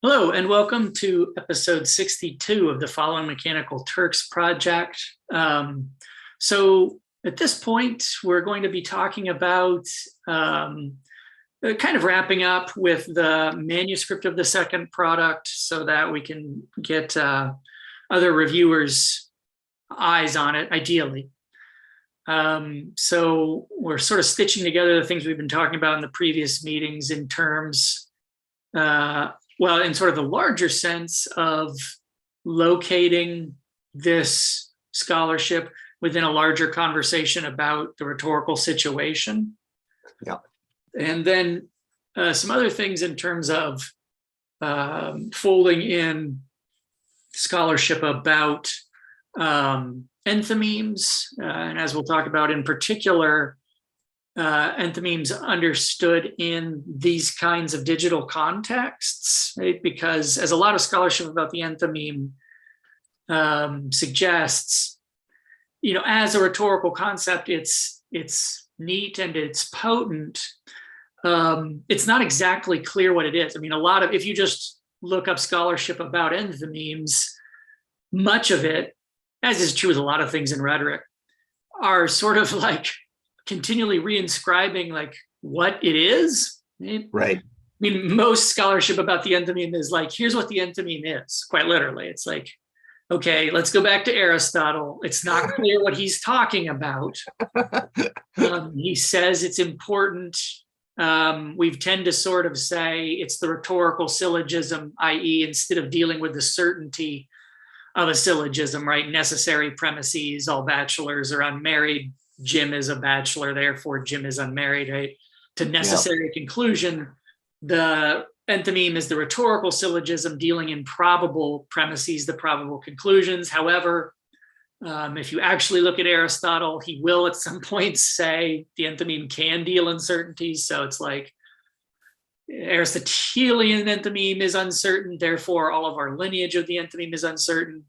Hello, and welcome to episode 62 of the Following Mechanical Turks project. So at this point, we're going to be talking about kind of wrapping up with the manuscript of the second product so that we can get other reviewers' eyes on it, ideally. So we're sort of stitching together the things we've been talking about in the previous meetings in terms well, in sort of the larger sense of locating this scholarship within a larger conversation about the rhetorical situation. Yeah. And then some other things in terms of folding in scholarship about enthymemes, and as we'll talk about in particular, enthymemes understood in these kinds of digital contexts, right? Because as a lot of scholarship about the enthymeme suggests, as a rhetorical concept, it's neat and it's potent. It's not exactly clear what it is. I mean, if you just look up scholarship about enthymemes, much of it, as is true with a lot of things in rhetoric, are sort of like continually reinscribing like what it is. Right. I mean, most scholarship about the enthymeme is like, here's what the enthymeme is, quite literally. It's like, okay, let's go back to Aristotle. It's not clear what he's talking about. He says it's important. We tend to sort of say it's the rhetorical syllogism, i.e., instead of dealing with the certainty of a syllogism, right? Necessary premises, all bachelors are unmarried. Jim is a bachelor, therefore Jim is unmarried, right? To necessary conclusion, the enthymeme is the rhetorical syllogism dealing in probable premises, the probable conclusions. However, if you actually look at Aristotle, he will at some point say the enthymeme can deal in certainties. So it's like Aristotelian enthymeme is uncertain, therefore all of our lineage of the enthymeme is uncertain.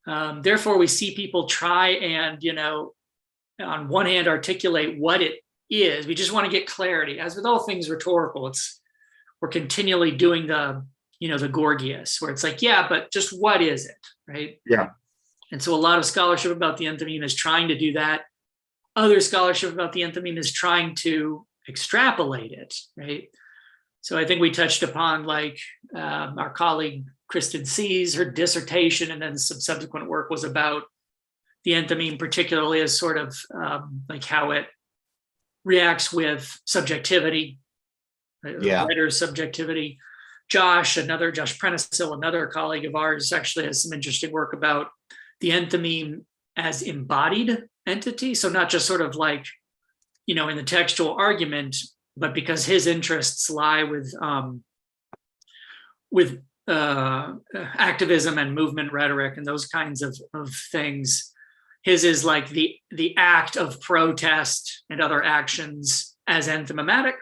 Therefore, we see people try and, on one hand, articulate what it is. We just want to get clarity. As with all things rhetorical, we're continually doing the Gorgias, where it's like, yeah, but just what is it, right? Yeah. And so a lot of scholarship about the enthymeme is trying to do that. Other scholarship about the enthymeme is trying to extrapolate it, right? So I think we touched upon our colleague Kristen C's, her dissertation, and then some subsequent work was about the enthymeme, particularly as sort of like how it reacts with subjectivity, writer's subjectivity. Josh Prentice-Hill, another colleague of ours, actually has some interesting work about the enthymeme as embodied entity. So not just sort of like, in the textual argument, but because his interests lie with activism and movement rhetoric and those kinds of things. His is like the act of protest and other actions as enthymematic.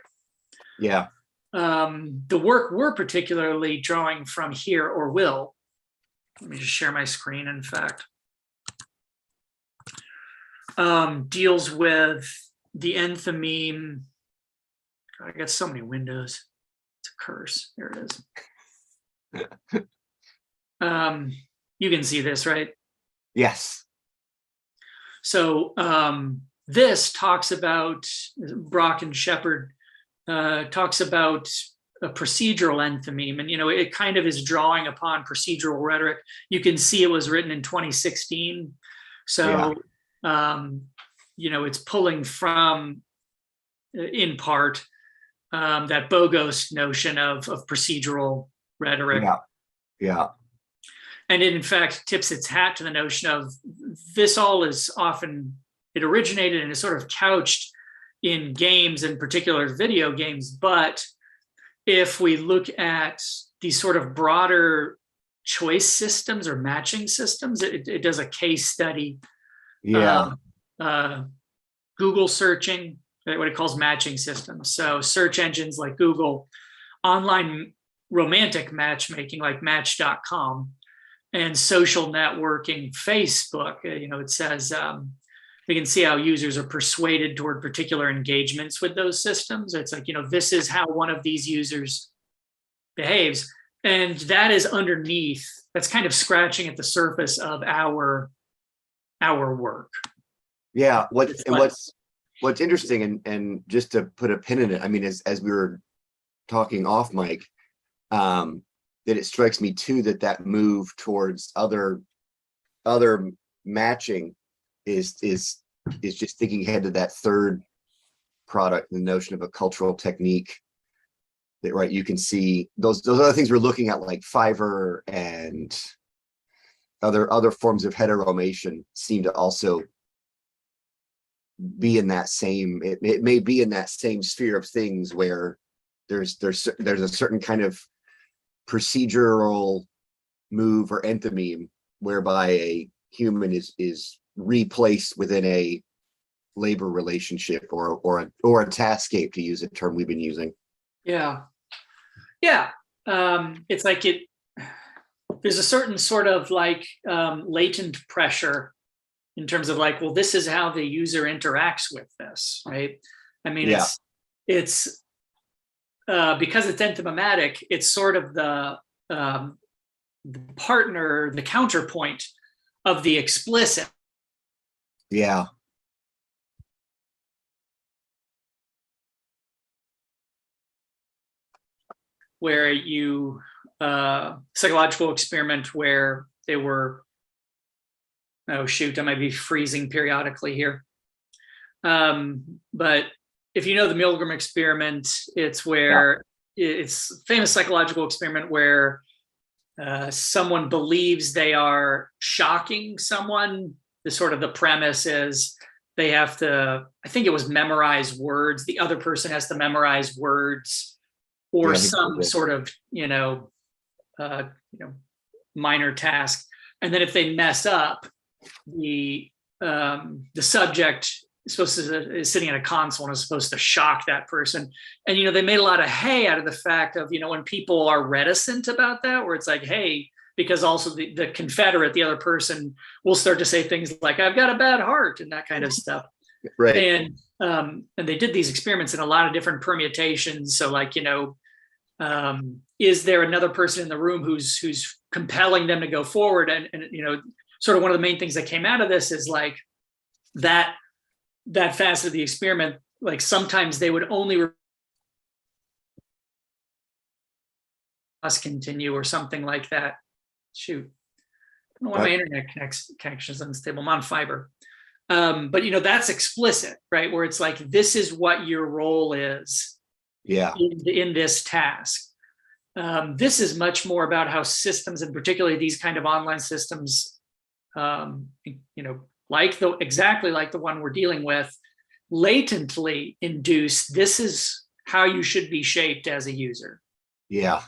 Yeah. The work we're particularly drawing from here, or will, let me just share my screen, in fact, deals with the enthymeme. God, I got so many windows. It's a curse. There it is. You can see this, right? Yes. So this talks about, Brock and Shepard talks about a procedural enthymeme, and it kind of is drawing upon procedural rhetoric. You can see it was written in 2016, so it's pulling from, in part, that Bogost notion of procedural rhetoric. Yeah. And it, in fact, tips its hat to the notion of this all is often, it originated and is sort of couched in games, in particular video games. But if we look at these sort of broader choice systems or matching systems, it does a case study. Google searching, what it calls matching systems. So search engines like Google, online romantic matchmaking like Match.com, and social networking, Facebook. It says we can see how users are persuaded toward particular engagements with those systems. It's like, this is how one of these users behaves. And that is underneath, that's kind of scratching at the surface of our work. Yeah. What's interesting, and just to put a pin in it, I mean, as we were talking off mic, that it strikes me too that move towards other matching is just thinking ahead to that third product, the notion of a cultural technique. That, right, you can see those other things we're looking at, like Fiverr and other forms of heteromation, seem to also be in that same, it may be in that same sphere of things where there's a certain kind of procedural move or enthymeme whereby a human is replaced within a labor relationship or a taskscape, to use a term we've been using. Yeah. It's like there's a certain sort of like latent pressure in terms of like, well, this is how the user interacts with this, right? I mean, Yeah. it's because it's enthymematic, it's sort of the partner, the counterpoint of the explicit. Yeah. Where you psychological experiment where they were, oh shoot, I might be freezing periodically here. But if you know the Milgram experiment, it's where it's a famous psychological experiment where someone believes they are shocking someone. The premise is they have to, I think it was memorize words. The other person has to memorize words or some sort of, minor task. And then if they mess up, the subject is sitting at a console and is supposed to shock that person. And, they made a lot of hay out of the fact of, when people are reticent about that, where it's like, hey, because also the confederate, the other person will start to say things like, I've got a bad heart and that kind of stuff. Right. And they did these experiments in a lot of different permutations. So like, is there another person in the room who's compelling them to go forward? And sort of one of the main things that came out of this is like that facet of the experiment, like sometimes they would only must continue or something like that. Shoot. I don't know why my internet connection is unstable. I'm on fiber. But that's explicit, right? Where it's like, this is what your role is in this task. This is much more about how systems, and particularly these kind of online systems, exactly like the one we're dealing with, latently induce, this is how you should be shaped as a user. Yeah.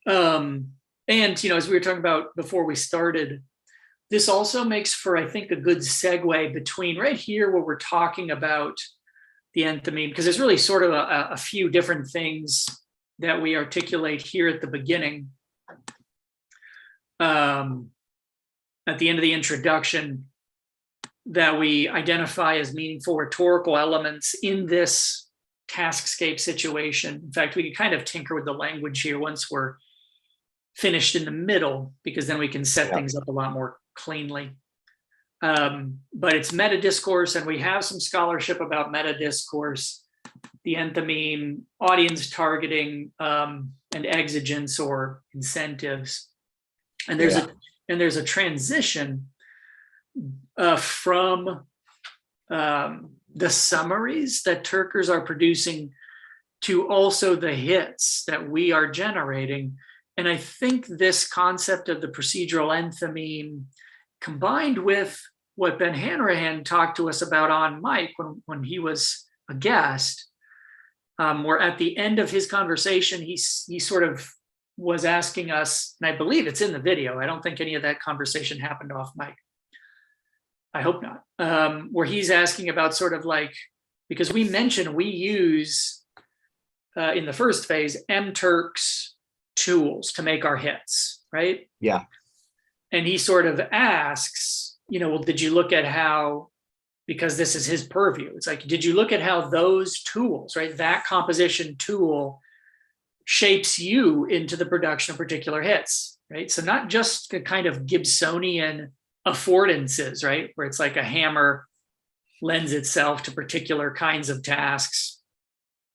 And, as we were talking about before we started, this also makes for, I think, a good segue between right here where we're talking about the enthymeme, because there's really sort of a few different things that we articulate here at the beginning. At the end of the introduction, that we identify as meaningful rhetorical elements in this taskscape situation. In fact, we can kind of tinker with the language here once we're finished in the middle, because then we can set things up a lot more cleanly. But it's meta discourse, and we have some scholarship about meta discourse, the enthymeme, audience targeting, and exigence or incentives. And there's a transition from the summaries that Turkers are producing to also the hits that we are generating. And I think this concept of the procedural enthymeme, combined with what Ben Hanrahan talked to us about on mic when he was a guest, where at the end of his conversation, he sort of was asking us, and I believe it's in the video, I don't think any of that conversation happened off mic. I hope not. Where he's asking about sort of like, because we mentioned we use, in the first phase, Turks tools to make our hits, right? Yeah. And he sort of asks, well, did you look at how, because this is his purview, it's like, did you look at how those tools, right, that composition tool shapes you into the production of particular hits, right? So not just a kind of Gibsonian affordances, right? Where it's like a hammer lends itself to particular kinds of tasks.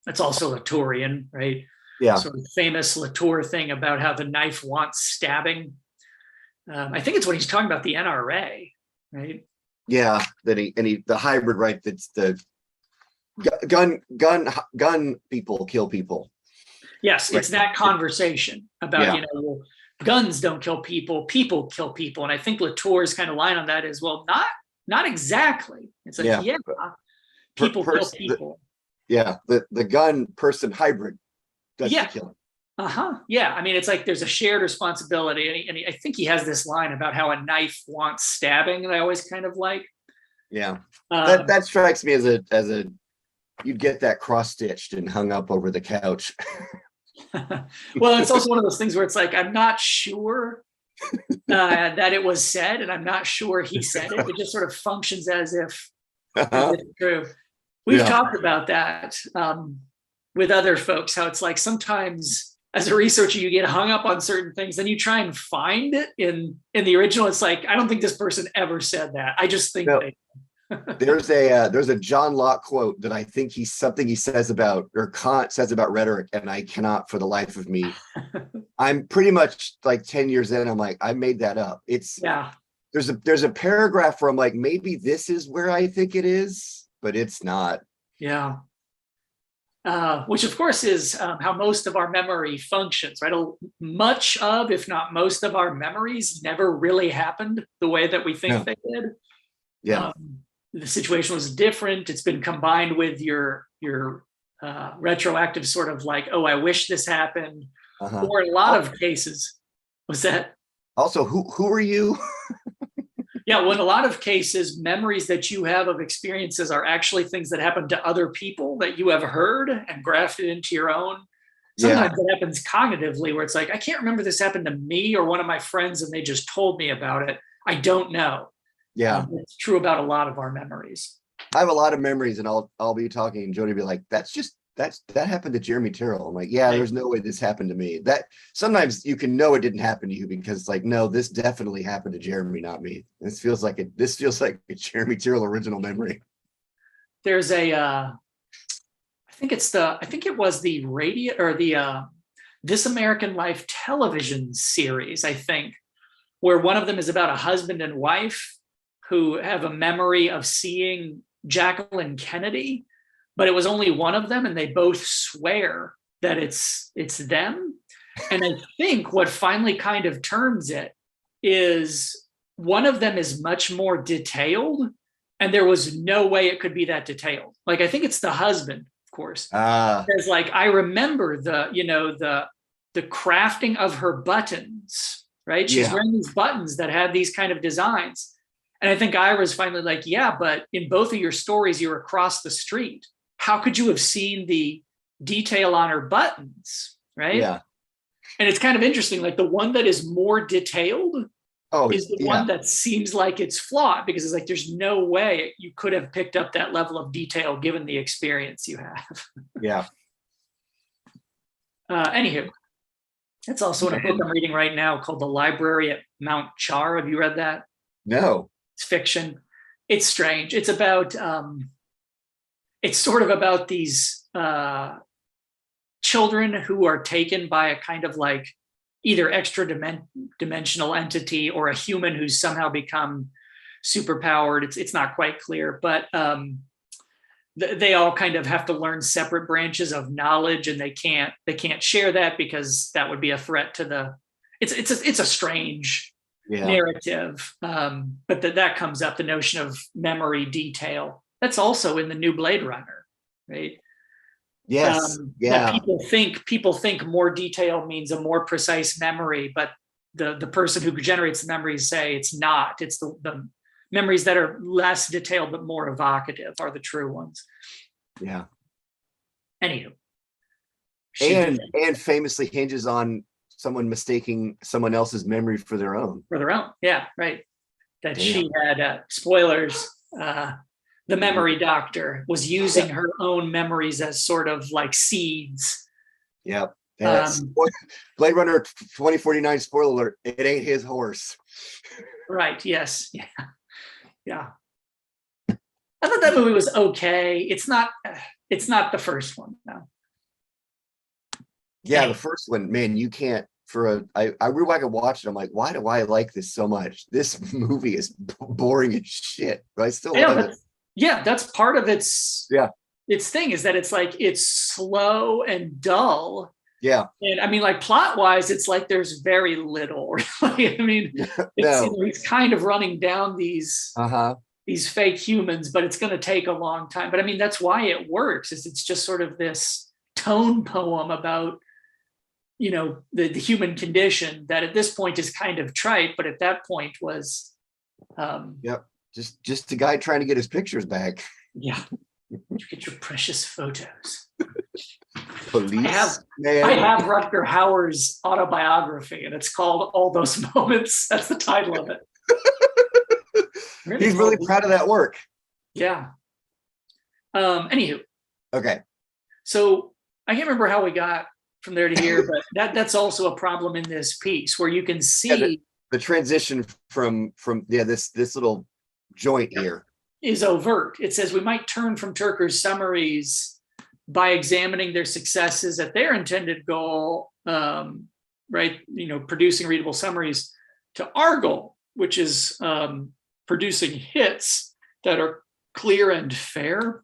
That's also Latourian, right? Yeah. Sort of famous Latour thing about how the knife wants stabbing. I think it's when he's talking about the NRA, right? Yeah. The hybrid, right? That's the gun people kill people. Yes, it's that conversation about, Yeah. you know, well, guns don't kill people kill people. And I think Latour's kind of line on that is, well, not exactly. It's like, yeah, people kill people. The gun person hybrid does the killing. Yeah. I mean, it's like there's a shared responsibility. And I think he has this line about how a knife wants stabbing that I always kind of like. Yeah. That strikes me as a you'd get that cross-stitched and hung up over the couch. Well, it's also one of those things where it's like, I'm not sure that it was said, and I'm not sure he said it. It just sort of functions as if it's true. We've talked about that with other folks, how it's like sometimes as a researcher, you get hung up on certain things, then you try and find it in the original. It's like, I don't think this person ever said that. I just think there's a John Locke quote that I think something he says about, or Kant says about rhetoric, and I cannot for the life of me. I'm pretty much like 10 years in, I'm like, I made that up. There's a paragraph where I'm like, maybe this is where I think it is, but it's not. Yeah. Which of course is how most of our memory functions, right? Much of, if not most of our memories never really happened the way that we think they did. Yeah. The situation was different. It's been combined with your retroactive sort of like, oh, I wish this happened. Or in a lot of cases, was that? Also, who are you? Yeah, well, in a lot of cases, memories that you have of experiences are actually things that happen to other people that you have heard and grafted into your own. Sometimes it happens cognitively where it's like, I can't remember this happened to me or one of my friends and they just told me about it. I don't know. Yeah. It's true about a lot of our memories. I have a lot of memories and I'll be talking and Jody be like, that happened to Jeremy Tyrrell. I'm like, yeah, there's no way this happened to me. That sometimes you can know it didn't happen to you because it's like, no, this definitely happened to Jeremy, not me. This feels like a Jeremy Tyrrell original memory. There's I think it was the radio or the This American Life television series, I think, where one of them is about a husband and wife who have a memory of seeing Jacqueline Kennedy, but it was only one of them and they both swear that it's them. And I think what finally kind of turns it is one of them is much more detailed and there was no way it could be that detailed. Like, I think it's the husband, of course. Because like, I remember the crafting of her buttons, right? She's wearing these buttons that had these kind of designs. And I think Ira's finally like, yeah, but in both of your stories, you're across the street. How could you have seen the detail on her buttons, right? Yeah. And it's kind of interesting, like the one that is more detailed is the one that seems like it's flawed because it's like, there's no way you could have picked up that level of detail given the experience you have. Yeah. Anywho, it's also in a book I'm reading right now called The Library at Mount Char. Have you read that? No. It's fiction. It's strange. It's about, it's sort of about these children who are taken by a kind of like either extra dimensional entity or a human who's somehow become superpowered. It's not quite clear, but they all kind of have to learn separate branches of knowledge, and they can't share that because that would be a threat to the. It's a strange narrative, but that comes up, the notion of memory detail. That's also in the new Blade Runner, right? Yes. People think more detail means a more precise memory, but the person who generates the memories say it's not. It's the memories that are less detailed but more evocative are the true ones. Yeah. Anywho. And famously hinges on someone mistaking someone else's memory for their own. Yeah, right. That she had spoilers. The memory doctor was using her own memories as sort of like seeds. Yep. And Blade Runner 2049 spoiler alert, it ain't his horse. Right. Yes. Yeah. Yeah. I thought that movie was okay. It's not the first one, no. Yeah, the first one, man, you can't I real back and watched it. I'm like, why do I like this so much? This movie is boring as shit, but I still love it. Yeah, that's part of its thing, is that it's like it's slow and dull. Yeah. And I mean, like plot wise, it's like there's very little. Really. I mean, it's kind of running down these fake humans, but it's going to take a long time. But I mean, that's why it works, is it's just sort of this tone poem about, the human condition that at this point is kind of trite, but at that point was just a guy trying to get his pictures back. Yeah. Get your precious photos. Police. I have Rutger Hauer's autobiography, and it's called All Those Moments. That's the title of it. He's really proud of that work. Yeah. Anywho. Okay. So I can't remember how we got from there to here, but that's also a problem in this piece, where you can see the transition from this little joint here is overt. It says we might turn from Turker's summaries by examining their successes at their intended goal, right? Producing readable summaries, to our goal, which is producing hits that are clear and fair.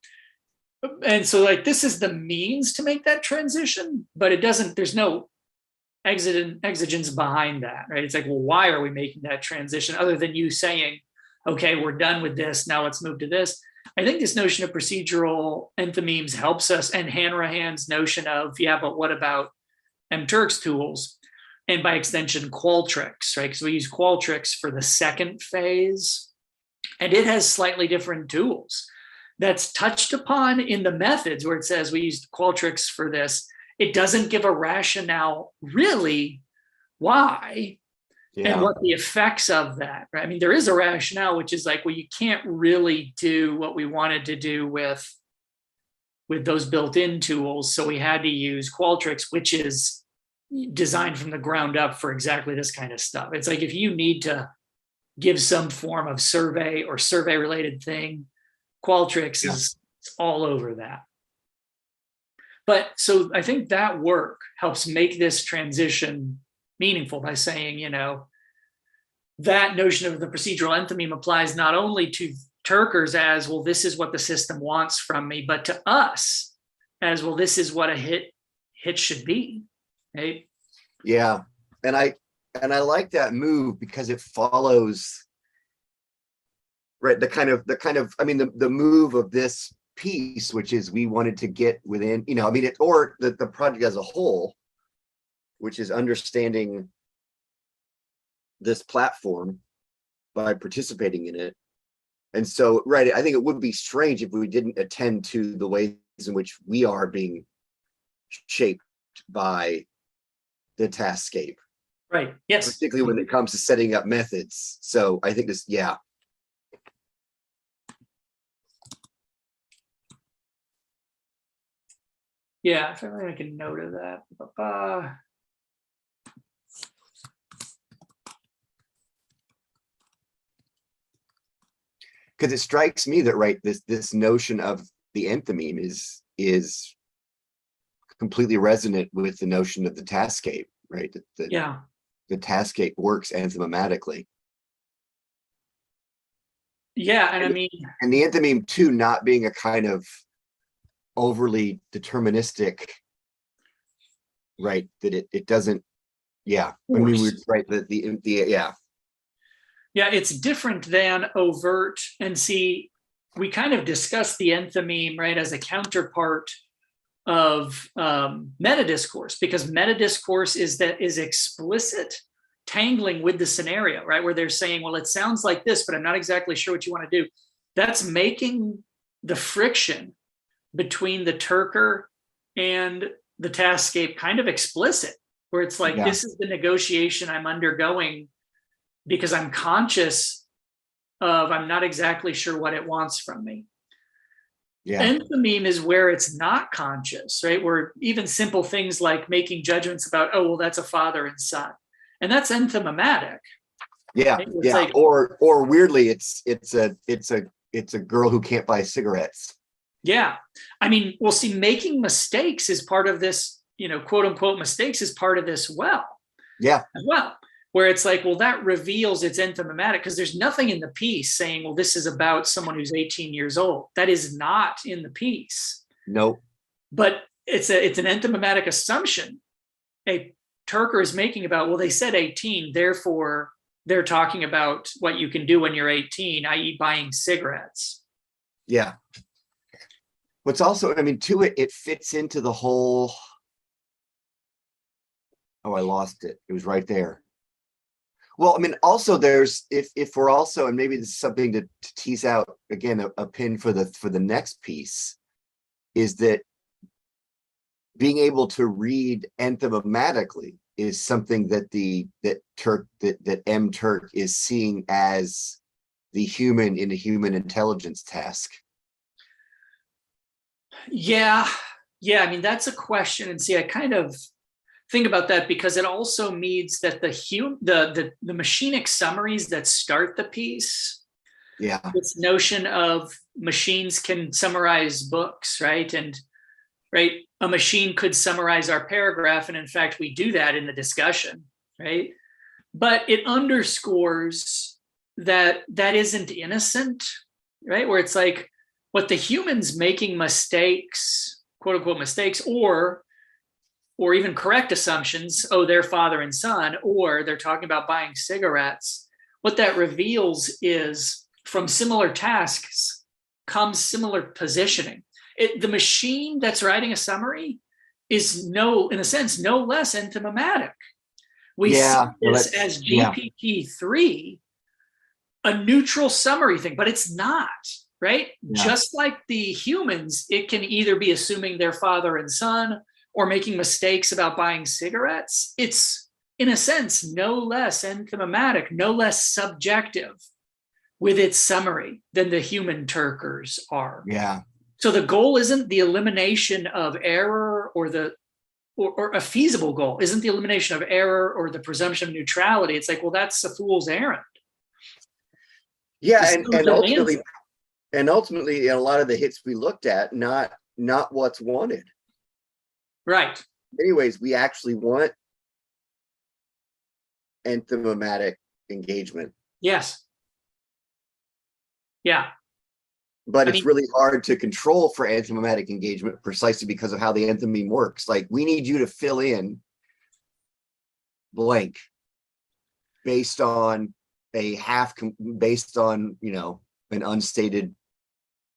And so like, this is the means to make that transition, but there's no exigence behind that, right? It's like, well, why are we making that transition other than you saying, okay, we're done with this, now let's move to this. I think this notion of procedural enthymemes helps us, and Hanrahan's notion of, but what about Turks tools? And by extension, Qualtrics, right? Because we use Qualtrics for the second phase, and it has slightly different tools. That's touched upon in the methods, where it says we used Qualtrics for this. It doesn't give a rationale really why and what the effects of that, right? I mean, there is a rationale, which is like, well, you can't really do what we wanted to do with those built-in tools. So we had to use Qualtrics, which is designed from the ground up for exactly this kind of stuff. It's like, if you need to give some form of survey or survey related thing, Qualtrics is all over that. But so I think that work helps make this transition meaningful by saying, that notion of the procedural enthymeme applies not only to Turkers as, well, this is what the system wants from me, but to us as, well, this is what a hit should be, right? Yeah. And I like that move because it follows, right, the kind of I mean, the move of this piece, which is we wanted to get within, or the project as a whole, which is understanding this platform by participating in it. And so, right, I think it would be strange if we didn't attend to the ways in which we are being shaped by the taskscape. Right. Yes. Particularly when it comes to setting up methods. So I think this, yeah, if I make a note of that. Because it strikes me that, right, this notion of the enthymeme is completely resonant with the notion of the taskscape, right? The taskscape works enthymematically. Yeah, and I mean, and the enthymeme too, not being a kind of overly deterministic, right? That it doesn't, I mean, we're right. Yeah, it's different than overt. And see, we kind of discussed the enthymeme, right, as a counterpart of meta discourse, because meta discourse is explicit tangling with the scenario, right, where they're saying, well, it sounds like this, but I'm not exactly sure what you want to do. That's making the friction between the Turker and the taskscape kind of explicit, where it's like, this is the negotiation I'm undergoing because I'm conscious of, I'm not exactly sure what it wants from me. Yeah. Enthymeme is where it's not conscious, right? Where even simple things like making judgments about, oh, well, that's a father and son. And that's enthymematic. Yeah. Right? It's Yeah. like, Or weirdly, it's a girl who can't buy cigarettes. yeah. I mean, well, see, making mistakes is part of this, quote unquote mistakes is part of this Yeah. as well, where it's like, well, that reveals it's enthymematic because there's nothing in the piece saying, well, this is about someone who's 18 years old. That is not in the piece. Nope. But it's an enthymematic assumption a Turker is making about, well, they said 18, therefore they're talking about what you can do when you're 18, i.e. buying cigarettes. Yeah. What's also, I mean, to it fits into the whole, oh, I lost it. It was right there. Well, I mean, also there's, if we're also, and maybe this is something to tease out again, a pin for the next piece, is that being able to read enthymematically is something that that M Turk is seeing as the human in a human intelligence task. Yeah. I mean, that's a question. And see, I kind of think about that because it also means that the machinic summaries that start the piece, Yeah. this notion of machines can summarize books, right? And right, a machine could summarize our paragraph, and in fact, we do that in the discussion, right? But it underscores that isn't innocent, right? Where it's like what the humans making mistakes, quote unquote mistakes, or even correct assumptions, oh, they're father and son, or they're talking about buying cigarettes. What that reveals is from similar tasks comes similar positioning. The machine that's writing a summary is in a sense, no less enthymematic. We see this as GPT-3, a neutral summary thing, but it's not, right? Yeah. Just like the humans, it can either be assuming they're father and son or making mistakes about buying cigarettes. It's, in a sense, no less enthymematic, no less subjective with its summary than the human Turkers are. Yeah. So the goal isn't the elimination of error or a feasible goal isn't the elimination of error or the presumption of neutrality. It's like, well, that's a fool's errand. Yeah, and ultimately, a lot of the hits we looked at, not what's wanted. Right. Anyways, we actually want enthymematic engagement. Yes. Yeah. But it's really hard to control for enthymematic engagement precisely because of how the enthymeme works. Like, we need you to fill in blank based on based on, an unstated,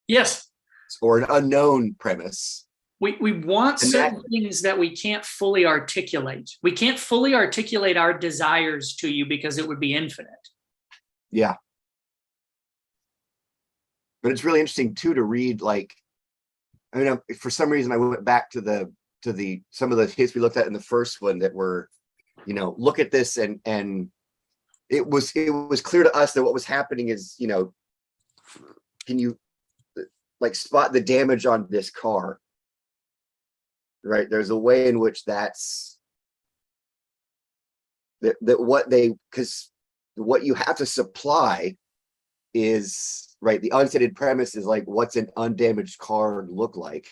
yes, or an unknown premise. We want certain things that we can't fully articulate. We can't fully articulate our desires to you because it would be infinite. Yeah. But it's really interesting too to read, like, I mean, for some reason I went back to some of the hits we looked at in the first one that were, look at this, and it was clear to us that what was happening is, can you like spot the damage on this car? Right? There's a way in which that's because what you have to supply is, right, the unstated premise is like, what's an undamaged car look like?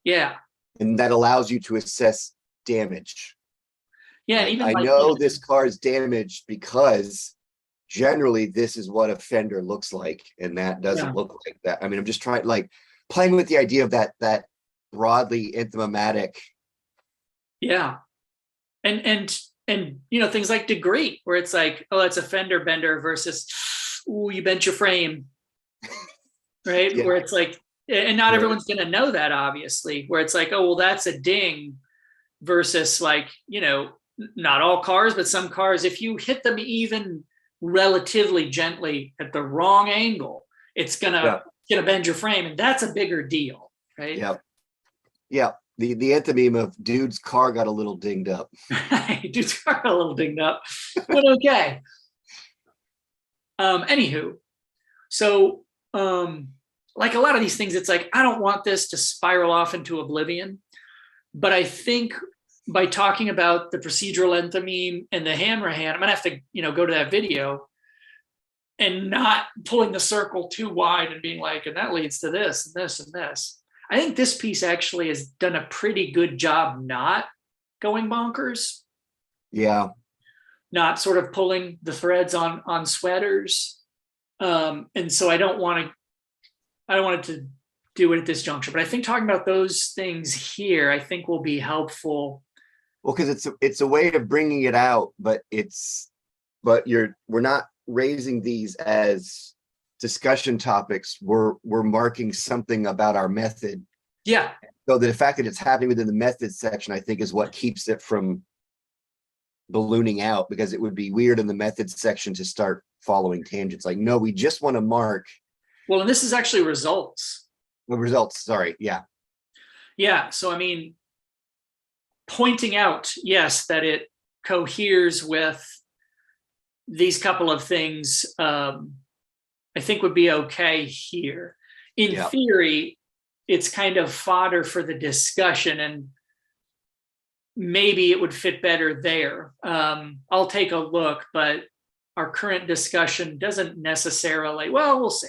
Yeah. And that allows you to assess damage. Yeah. Right? Even I know this car is damaged because generally this is what a fender looks like, and that doesn't look like that. I mean, I'm just trying, like, playing with the idea of that broadly enthymematic. Yeah. And things like degree, where it's like, oh, that's a fender bender versus, ooh, you bent your frame. Right? Yeah. Where it's like, and not everyone's going to know that, obviously, where it's like, oh, well, that's a ding versus, like, not all cars, but some cars, if you hit them even relatively gently at the wrong angle, it's gonna bend your frame, and that's a bigger deal, right? Yeah. The enthymeme of dude's car got a little dinged up. Dude's car got a little dinged up, but okay. Anywho, so like a lot of these things, it's like, I don't want this to spiral off into oblivion. But I think by talking about the procedural enthymeme and the Hanrahan, I'm gonna have to, go to that video and not pulling the circle too wide and being like, and that leads to this and this and this. I think this piece actually has done a pretty good job not going bonkers. Yeah. Not sort of pulling the threads on sweaters. And so I don't want it to do it at this juncture, but I think talking about those things here, I think will be helpful. Well, because it's a way of bringing it out, but we're not raising these as discussion topics. We're marking something about our method. Yeah. So the fact that it's happening within the method section, I think, is what keeps it from ballooning out, because it would be weird in the methods section to start following tangents. Like, no, we just want to mark. Well, and this is actually results. The results, sorry. Yeah. So, I mean, pointing out, yes, that it coheres with these couple of things, I think would be okay here. In theory, it's kind of fodder for the discussion, and maybe it would fit better there. I'll take a look, but our current discussion doesn't necessarily, well, we'll see.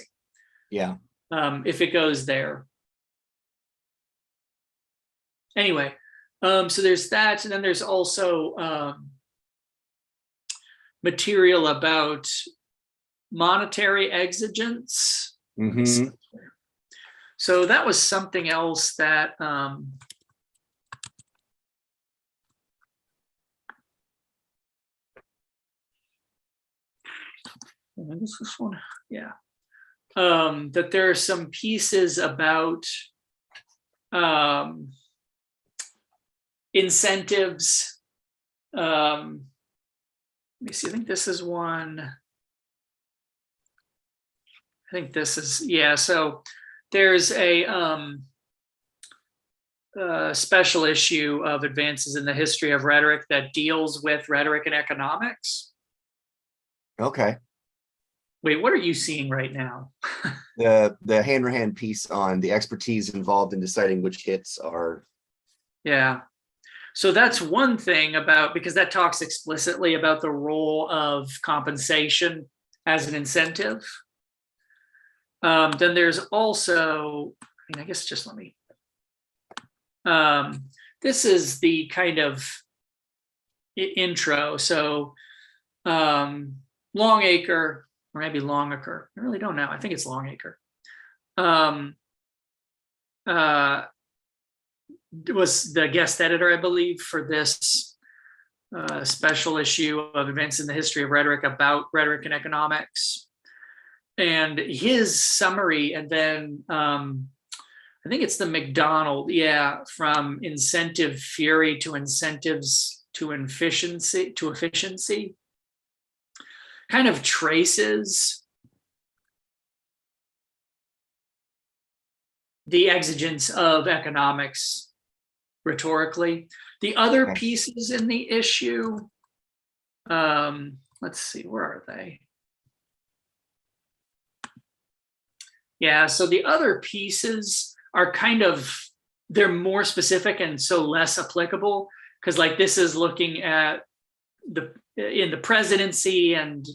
Yeah. If it goes there. Anyway, so there's that. And then there's also material about monetary exigence. Mm-hmm. So that was something else that this one, yeah. That there are some pieces about incentives. Let me see, I think this is one. I think this is, yeah, so there's a special issue of Advances in the History of Rhetoric that deals with rhetoric and economics. Okay. Wait, what are you seeing right now? The Hanrahan piece on the expertise involved in deciding which hits are. Yeah. So that's one thing about, because that talks explicitly about the role of compensation as an incentive. Then there's also, I guess just let me. This is the kind of intro. So Longacre, or maybe Longacre. I really don't know. I think it's Longacre. Was the guest editor, I believe, for this special issue of Events in the History of Rhetoric about rhetoric and economics. And his summary, and then I think it's the McDonald, from incentive fury to incentives to efficiency, kind of traces the exigence of economics rhetorically. The other pieces in the issue, let's see, where are they? Yeah, so the other pieces are kind of, they're more specific and so less applicable, because like this is looking at in the presidency and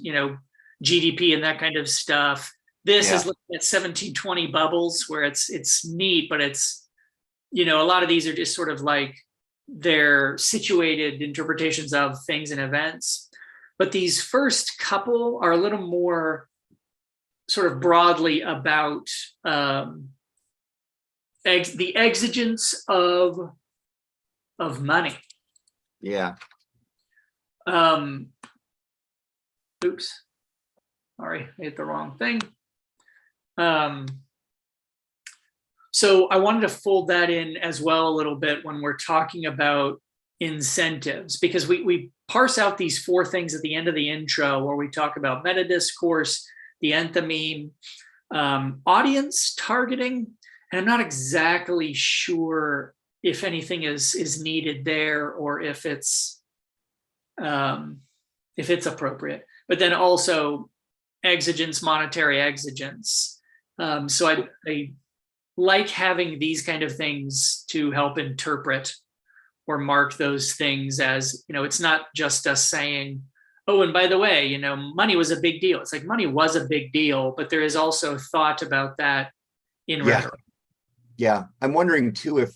GDP and that kind of stuff. This is looking at 1720 bubbles, where it's neat, but it's a lot of these are just sort of like they're situated interpretations of things and events. But these first couple are a little more sort of broadly about the exigence of money. Yeah. Oops. Sorry, I hit the wrong thing. So I wanted to fold that in as well a little bit when we're talking about incentives, because we parse out these four things at the end of the intro where we talk about meta discourse, the enthymeme, audience targeting, and I'm not exactly sure if anything is needed there or if it's appropriate. But then also exigence, monetary exigence. So I like having these kind of things to help interpret or mark those things as, it's not just us saying, oh, and by the way, money was a big deal. It's like money was a big deal, but there is also thought about that in Yeah. rhetoric. Yeah. I'm wondering too, if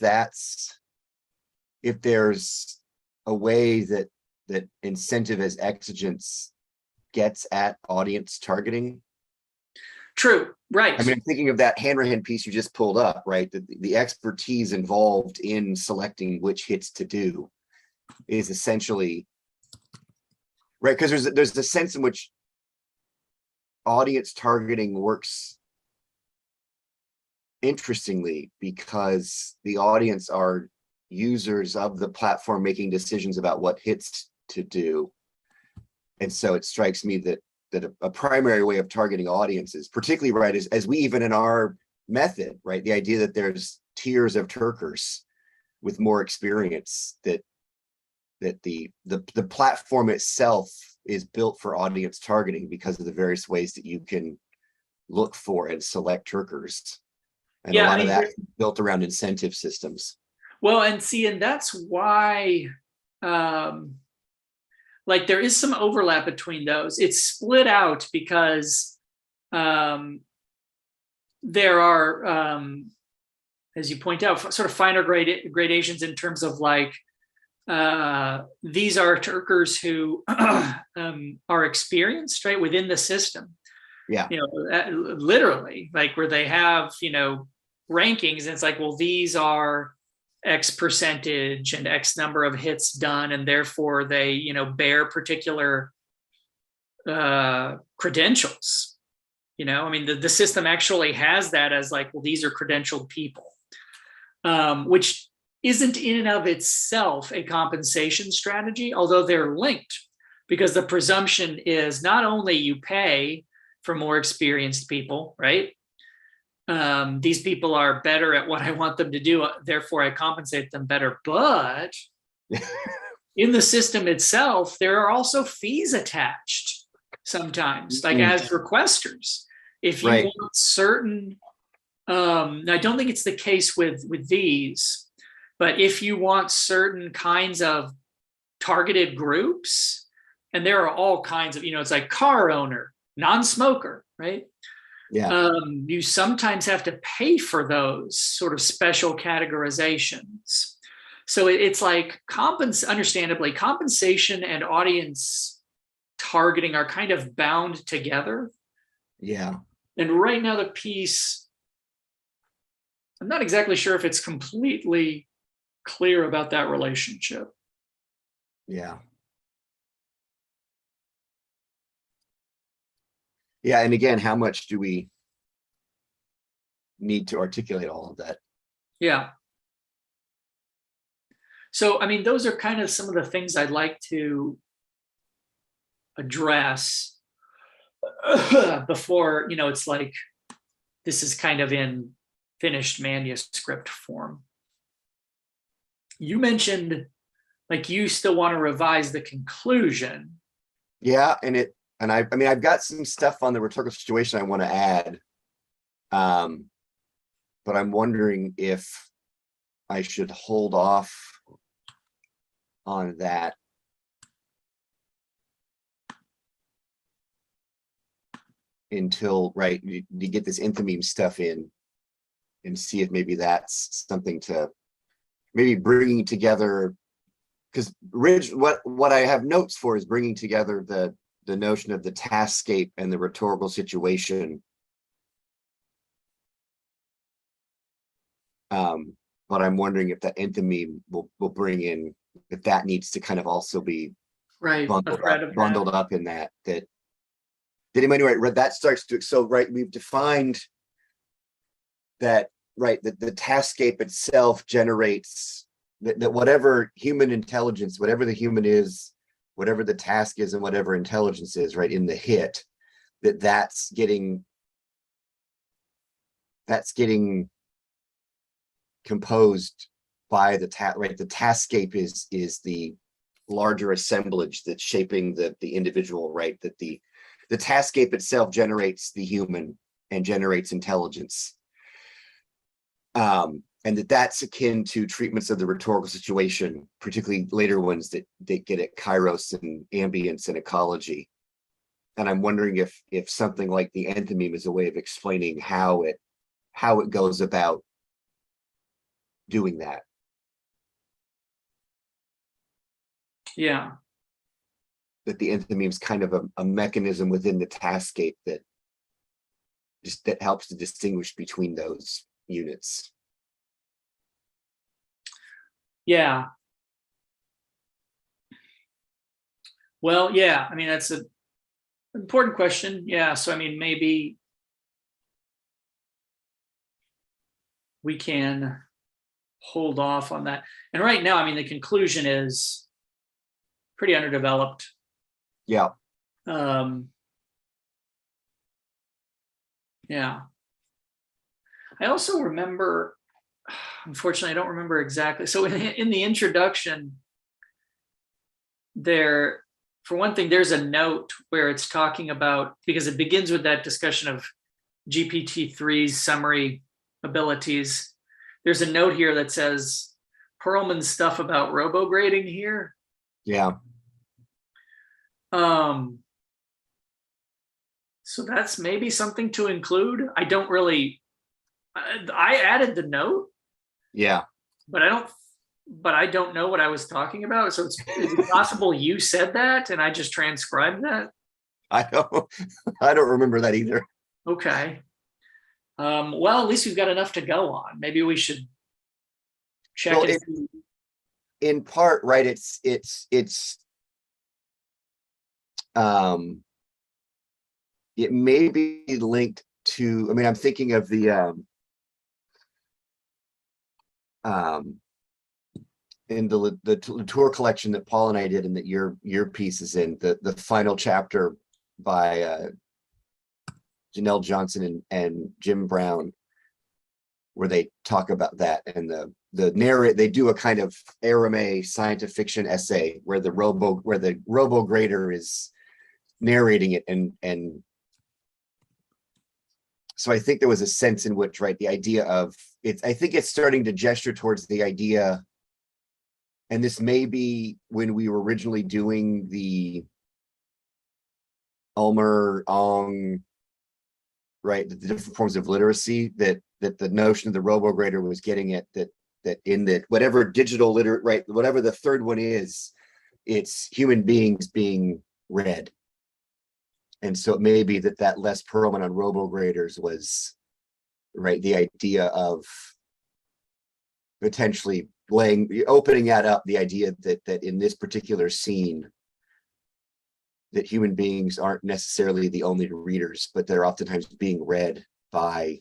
there's a way that incentive as exigence gets at audience targeting. True. Right. I mean, I'm thinking of that Hanrahan piece you just pulled up, right? The expertise involved in selecting which hits to do is essentially, right? Because there's a sense in which audience targeting works interestingly, because the audience are users of the platform making decisions about what hits to do. And so it strikes me that a primary way of targeting audiences, particularly, right, is as we even in our method, right, the idea that there's tiers of Turkers with more experience, that the platform itself is built for audience targeting because of the various ways that you can look for and select Turkers. And a lot of that is built around incentive systems. Well, and that's why, there is some overlap between those. It's split out because there are, as you point out, sort of finer gradations in terms of these are Turkers who are experienced, right, within the system. Yeah. Literally, where they have, rankings, and it's like, well, these are X percentage and X number of hits done, and therefore they, bear particular credentials. I mean, the system actually has that as well, these are credentialed people, which isn't in and of itself a compensation strategy, although they're linked, because the presumption is not only you pay for more experienced people, right? These people are better at what I want them to do, therefore I compensate them better. But in the system itself, there are also fees attached sometimes, as requesters. If you want certain, I don't think it's the case with these, but if you want certain kinds of targeted groups, and there are all kinds of, it's like car owner, non-smoker, right? Yeah. You sometimes have to pay for those sort of special categorizations. So it's like understandably, compensation and audience targeting are kind of bound together. Yeah. And right now the piece, I'm not exactly sure if it's completely clear about that relationship. Yeah. Yeah, and again, how much do we need to articulate all of that? Yeah. So, I mean, those are kind of some of the things I'd like to address before, it's like, this is kind of in finished manuscript form. You mentioned, you still want to revise the conclusion. Yeah, and I mean, I've got some stuff on the rhetorical situation I want to add, but I'm wondering if I should hold off on that until, right, you get this enthymeme stuff in and see if maybe that's something to maybe bringing together, because what I have notes for is bringing together the notion of the taskscape and the rhetorical situation. But I'm wondering if that enthymeme will bring in, if that needs to kind of also be bundled up in that did anybody right that starts to, so right, we've defined that, right, that the taskscape itself generates that whatever human intelligence, whatever the human is, whatever the task is, and whatever intelligence is, right, in the hit, that's getting composed by the right, the taskscape is the larger assemblage that's shaping the individual, right, that the taskscape itself generates the human, and generates intelligence. And that's akin to treatments of the rhetorical situation, particularly later ones that get at kairos and ambience and ecology. And I'm wondering if something like the enthymeme is a way of explaining how it goes about doing that. Yeah. That the enthymeme is kind of a mechanism within the taskgate that helps to distinguish between those units. Yeah. Well, yeah, I mean, that's an important question. Yeah. So, I mean, maybe we can hold off on that. And right now, I mean, the conclusion is pretty underdeveloped. Yeah. Yeah. I also remember, unfortunately, I don't remember exactly. So in the introduction, there, for one thing, there's a note where it's talking about, because it begins with that discussion of GPT-3's summary abilities. There's a note here that says Perlman's stuff about robo-grading here. Yeah. So that's maybe something to include. I don't really, I added the note. Yeah. But I don't know what I was talking about. So is it possible you said that and I just transcribed that? I don't remember that either. Okay. Well, at least we've got enough to go on. Maybe we should check Well, it. In part, right? It's it may be linked to, I mean, I'm thinking of the in the tour collection that Paul and I did and that your piece is in, the final chapter by Janelle Johnson and Jim Brown, where they talk about that, and they do a kind of Aramay science fiction essay where the robo grader is narrating it, and so I think there was a sense in which, right, the idea of I think it's starting to gesture towards the idea, and this may be when we were originally doing the Ulmer, Ong, right, the different forms of literacy, that the notion of the robo-grader was getting at, that in that whatever digital literate, right, whatever the third one is, it's human beings being read. And so it may be that Les Perlman on robo-graders was, right, the idea of potentially opening that up, the idea that in this particular scene, that human beings aren't necessarily the only readers, but they're oftentimes being read by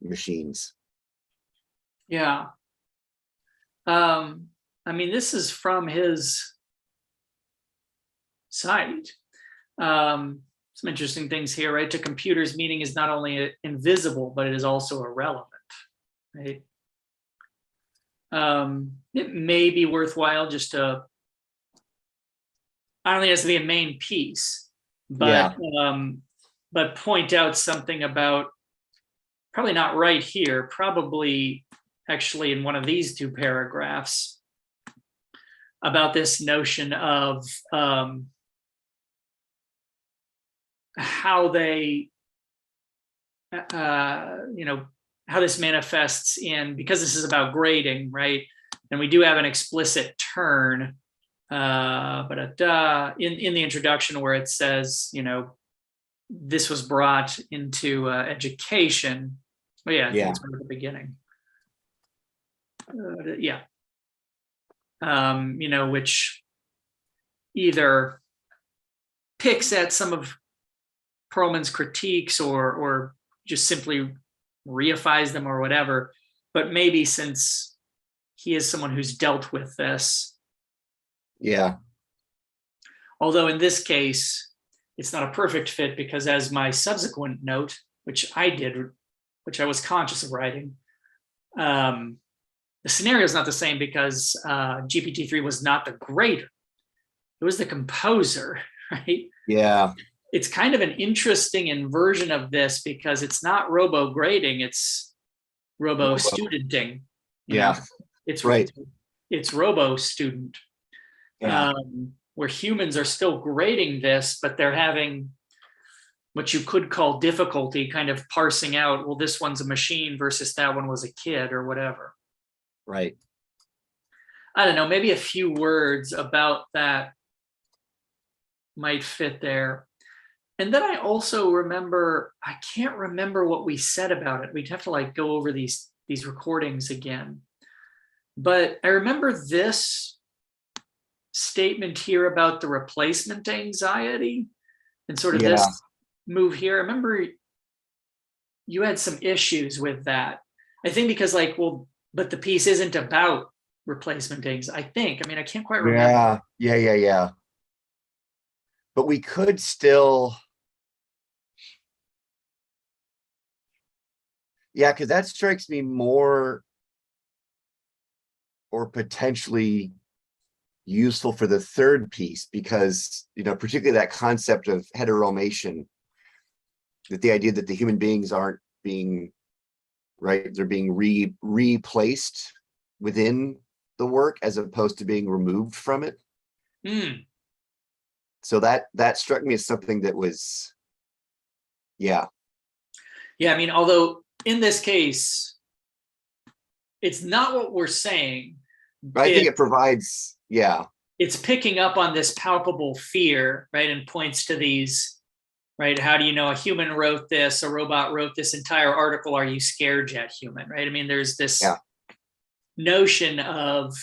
machines. Yeah. I mean, this is from his site. Some interesting things here, right? To computers, meaning is not only invisible, but it is also irrelevant, right? It may be worthwhile just to, I don't think it has to be a main piece, but but point out something about, probably not right here, probably actually in one of these two paragraphs, about this notion of how they, how this manifests in, because this is about grading, right? And we do have an explicit turn, in the introduction where it says, this was brought into education. Oh yeah, I think it's right at the beginning. Which either picks at some of Perlman's critiques or just simply reifies them or whatever. But maybe since he is someone who's dealt with this. Yeah. Although in this case, it's not a perfect fit, because as my subsequent note, which I was conscious of writing, the scenario is not the same, because GPT-3 was not the grader. It was the composer, right? Yeah. it's kind of an interesting inversion of this because it's not robo grading, it's robo studenting. You know, Yeah, it's right. it's robo student, Yeah, where humans are still grading this, but they're having what you could call difficulty kind of parsing out, well, this one's a machine versus that one was a kid or whatever. right. I don't know, maybe a few words about that might fit there. And then I also remember, I can't remember what we said about it. We'd have to like go over these recordings again. But I remember this statement here about the replacement anxiety and sort of Yeah, this move here. I remember you had some issues with that. I think because like, well, but the piece isn't about replacement anxiety. I think. I mean, I can't quite remember. yeah. But we could still, yeah, because that strikes me more or potentially useful for the third piece because, particularly that concept of heteromation, that the idea that the human beings aren't being, right, they're being replaced within the work as opposed to being removed from it. Hmm. So that struck me as something that was, yeah. Yeah, I mean, although in this case, it's not what we're saying. I think it provides, yeah, It's picking up on this palpable fear, right? And points to these, right? How do you know a human wrote this, a robot wrote this entire article? Are you scared yet, human? Right? I mean, there's this yeah, notion of,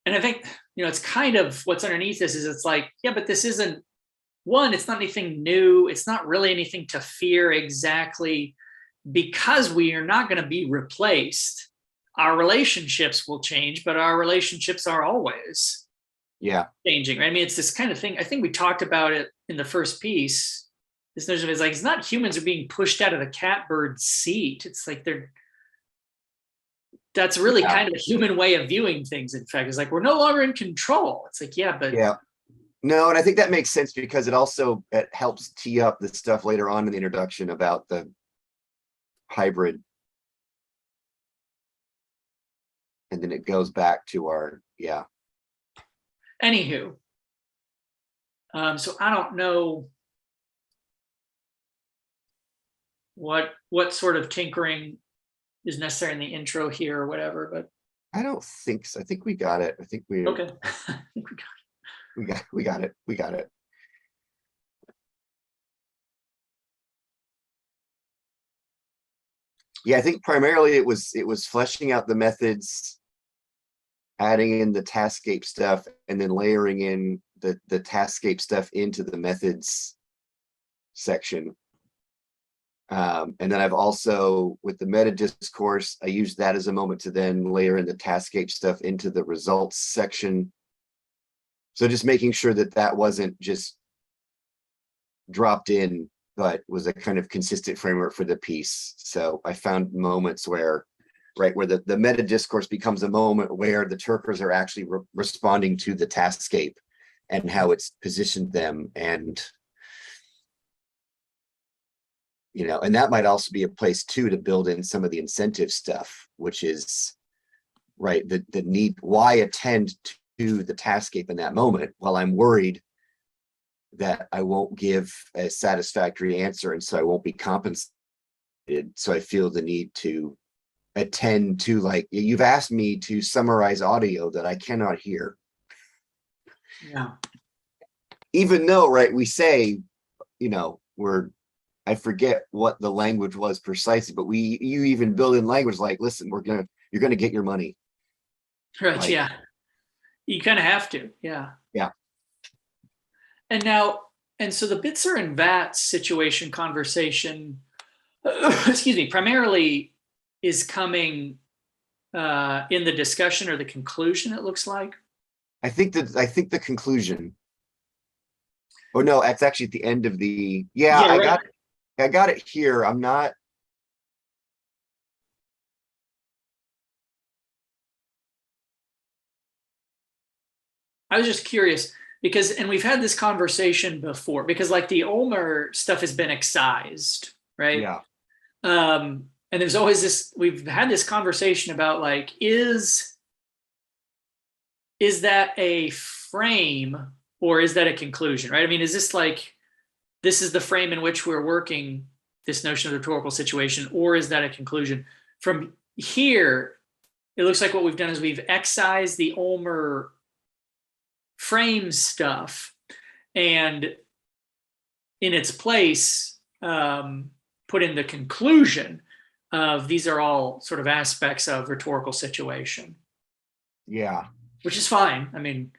and I think, it's kind of what's underneath this is it's like, yeah, but this isn't one, it's not anything new. It's not really anything to fear exactly because we are not going to be replaced. Our relationships will change, but our relationships are always yeah, changing, right? I mean, it's this kind of thing. I think we talked about it in the first piece. This notion is like, it's not humans are being pushed out of the catbird seat. It's like that's really yeah, kind of a human way of viewing things. In fact, it's like, we're no longer in control. It's like, yeah, but yeah. No, and I think that makes sense because it helps tee up the stuff later on in the introduction about the hybrid. And then it goes back to our, yeah. anywho, so I don't know what sort of tinkering is necessary in the intro here or whatever, but I don't think so. I think we got it. I think okay. we got it. We got it. Yeah, I think primarily it was fleshing out the methods, adding in the Taskscape stuff, and then layering in the Taskscape stuff into the methods section. And then I've also, with the meta discourse, I used that as a moment to then layer in the Taskscape stuff into the results section. So just making sure that that wasn't just dropped in, but was a kind of consistent framework for the piece. So I found moments where, right, where the meta discourse becomes a moment where the Turkers are actually responding to the Taskscape and how it's positioned them. And and that might also be a place too to build in some of the incentive stuff, which is right, the need, why attend to the Taskscape in that moment? Well, I'm worried that I won't give a satisfactory answer, and so I won't be compensated. So I feel the need to attend to, like, you've asked me to summarize audio that I cannot hear. Yeah. Even though, right, we say, I forget what the language was precisely, but you even build in language like, listen, you're gonna get your money. Right. Like, Yeah. You kind of have to. Yeah. yeah. And now, and so the bits are in VAT situation conversation, excuse me, primarily is coming in the discussion or the conclusion, it looks like. I think the conclusion. Oh no, it's actually at the end of the, yeah, Yeah, right. I got it here. I'm not. I was just curious. because, and we've had this conversation before, because like the Ulmer stuff has been excised, right? Yeah. And there's always this, we've had this conversation about like, is that a frame or is that a conclusion, right? I mean, is this like, this is the frame in which we're working this notion of the rhetorical situation, or is that a conclusion? From here, it looks like what we've done is we've excised the Ulmer frame stuff and in its place put in the conclusion of these are all sort of aspects of rhetorical situation. Yeah. Which is fine. I mean,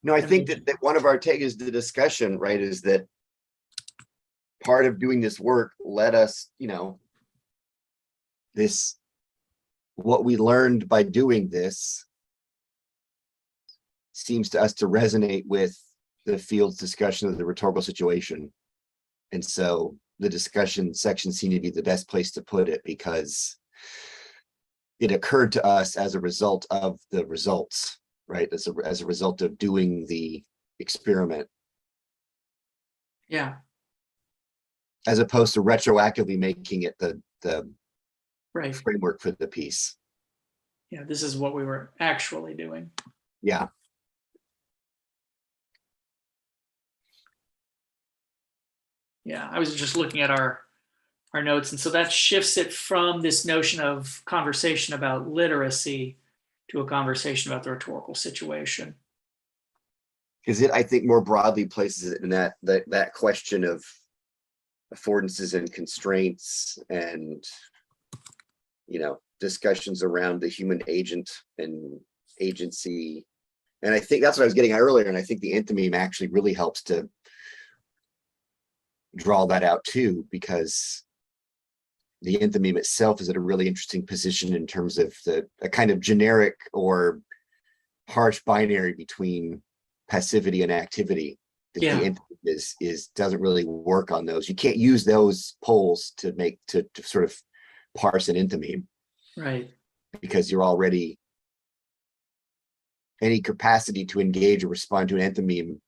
no, I think that one of our take is the discussion, right, is that part of doing this work led us, this, what we learned by doing this seems to us to resonate with the field's discussion of the rhetorical situation. And so the discussion section seemed to be the best place to put it because it occurred to us as a result of the results, right? As a result of doing the experiment. Yeah. As opposed to retroactively making it the right framework for the piece. Yeah, this is what we were actually doing. Yeah. Yeah, I was just looking at our notes, and so that shifts it from this notion of conversation about literacy to a conversation about the rhetorical situation. Because it, I think, more broadly places it in that question of affordances and constraints and, discussions around the human agent and agency. And I think that's what I was getting at earlier. And I think the enthymeme actually really helps to draw that out too, because the enthymeme itself is at a really interesting position in terms of a kind of generic or harsh binary between passivity and activity. The enthymeme doesn't really work on those. You can't use those poles to sort of parse an enthymeme, right? Because you're already, any capacity to engage or respond to an enthymeme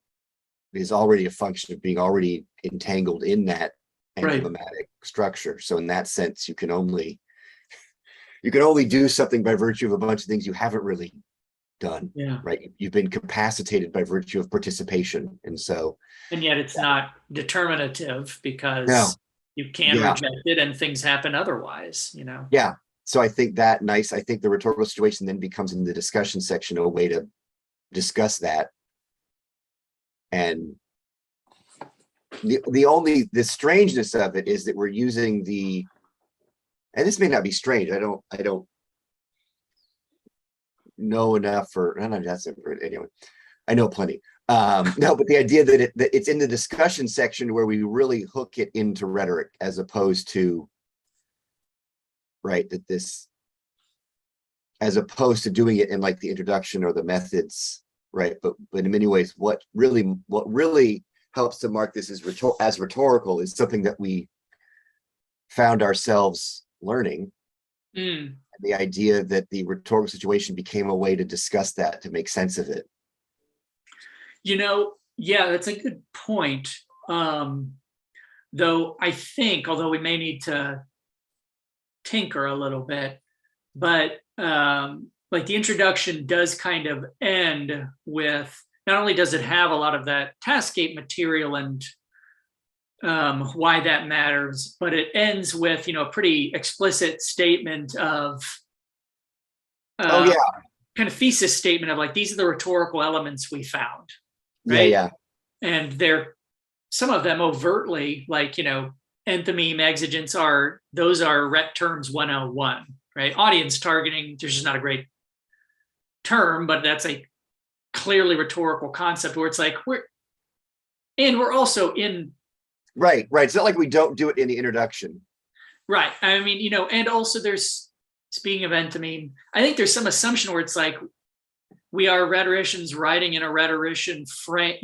is already a function of being already entangled in that enthymetic structure. So in that sense, you can only do something by virtue of a bunch of things you haven't really done. Yeah. Right. You've been capacitated by virtue of participation. And yet it's not determinative because you can reject it and things happen otherwise, Yeah. So I think I think the rhetorical situation then becomes in the discussion section a way to discuss that. And the strangeness of it is that we're using and this may not be strange. I don't know enough, or I don't know, that's anyway. I know plenty. No, but the idea that it's in the discussion section where we really hook it into rhetoric, as opposed to, right, as opposed to doing it in like the introduction or the methods, right? But in many ways, what really helps to mark this as rhetorical is something that we found ourselves learning. The idea that the rhetorical situation became a way to discuss that, to make sense of it. Yeah, that's a good point. Though I think, although we may need to tinker a little bit, but like the introduction does kind of end with, not only does it have a lot of that Taskgate material and why that matters, but it ends with, a pretty explicit statement of kind of thesis statement of like, these are the rhetorical elements we found. Right. Yeah. And they're, some of them overtly like, enthymeme exigence those are Rhet terms 101, right? Audience targeting, there's just not a great term, but that's a clearly rhetorical concept where it's like, we're also in. Right. It's not like we don't do it in the introduction. Right. I mean, and also there's, speaking of enthymeme, I think there's some assumption where it's like, we are rhetoricians writing in a rhetorician frame,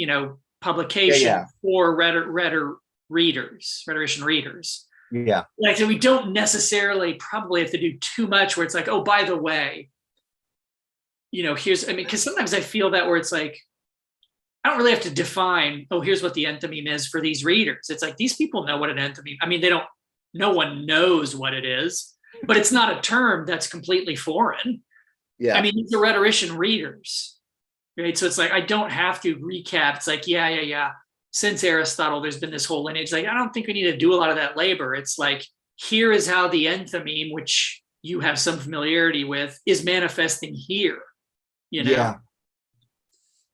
publication for rhetorician readers. Yeah. Like, so we don't necessarily probably have to do too much where it's like, oh, by the way, because sometimes I feel that where it's like, I don't really have to define, oh, here's what the enthymeme is for these readers. It's like these people know what an enthymeme. I mean, they don't. No one knows what it is, but it's not a term that's completely foreign. Yeah. I mean, these are rhetorician readers, right? So it's like I don't have to recap. It's like, yeah. Since Aristotle, there's been this whole lineage. Like, I don't think we need to do a lot of that labor. It's like, here is how the enthymeme, which you have some familiarity with, is manifesting here. You know. Yeah.